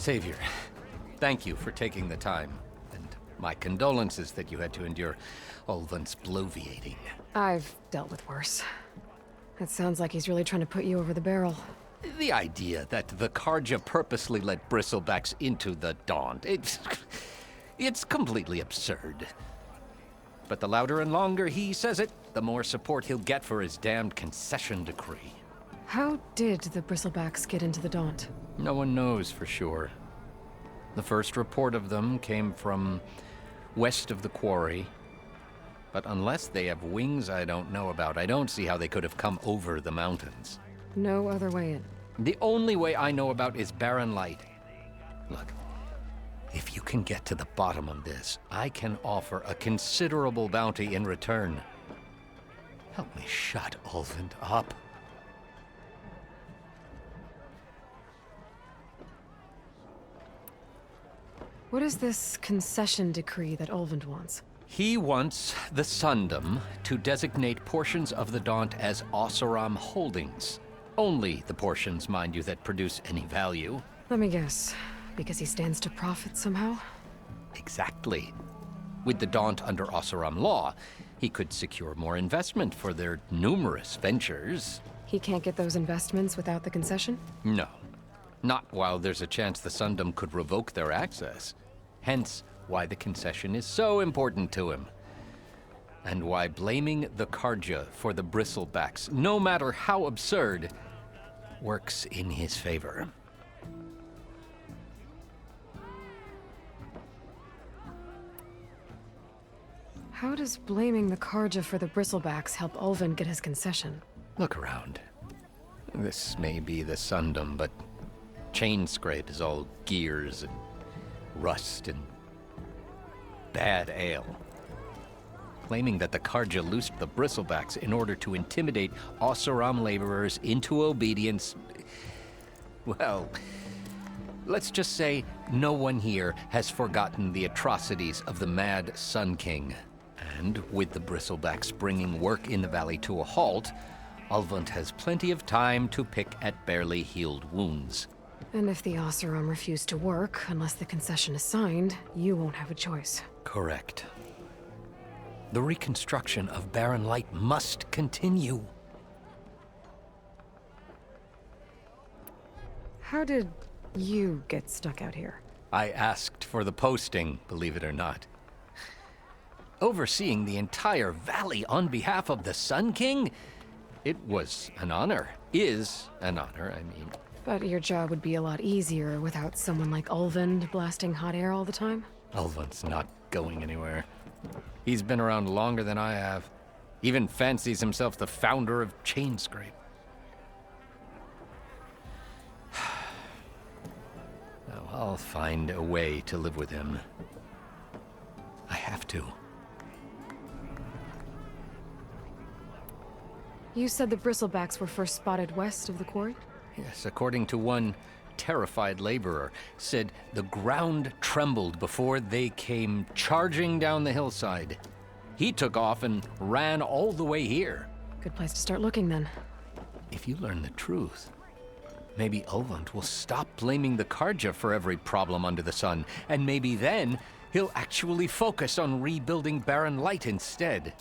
Savior, thank you for taking the time. And my condolences that you had to endure Ulvund's bloviating. I've dealt with worse. It sounds like he's really trying to put you over the barrel. The idea that the Carja purposely let Bristlebacks into the Daunt, it's completely absurd. But the louder and longer he says it, the more support he'll get for his damned concession decree. How did the Bristlebacks get into the Daunt? No one knows for sure. The first report of them came from west of the quarry. But unless they have wings I don't know about, I don't see how they could have come over the mountains. No other way in. The only way I know about is Barren Light. Look, if you can get to the bottom of this, I can offer a considerable bounty in return. Help me shut Ulvund up. What is this concession decree that Ulvund wants? He wants the Sundom to designate portions of the Daunt as Oseram holdings. Only the portions, mind you, that produce any value. Let me guess. Because he stands to profit somehow? Exactly. With the Daunt under Oseram law, he could secure more investment for their numerous ventures. He can't get those investments without the concession? No. Not while there's a chance the Sundom could revoke their access. Hence, why the concession is so important to him. And why blaming the Carja for the Bristlebacks, no matter how absurd, works in his favor. How does blaming the Carja for the Bristlebacks help Ulvund get his concession? Look around. This may be the Sundom, but Chainscrape is all gears and rust and bad ale. Claiming that the Carja loosed the Bristlebacks in order to intimidate Oseram laborers into obedience. Well, let's just say no one here has forgotten the atrocities of the Mad Sun King. And with the Bristlebacks bringing work in the valley to a halt, Ulvund has plenty of time to pick at barely healed wounds. And if the Oseram refuse to work, unless the concession is signed, you won't have a choice. Correct. The reconstruction of Barren Light must continue. How did you get stuck out here? I asked for the posting, believe it or not. Overseeing the entire valley on behalf of the Sun King? It was an honor. Is an honor, I mean. But your job would be a lot easier without someone like Ulvund blasting hot air all the time? Ulvund's not going anywhere. He's been around longer than I have. Even fancies himself the founder of Chainscrape. Now, I'll find a way to live with him. I have to. You said the Bristlebacks were first spotted west of the quarry? Yes, according to one terrified laborer, said the ground trembled before they came charging down the hillside. He took off and ran all the way here. Good place to start looking, then. If you learn the truth, maybe Ulvund will stop blaming the Carja for every problem under the sun, and maybe then he'll actually focus on rebuilding Barren Light instead.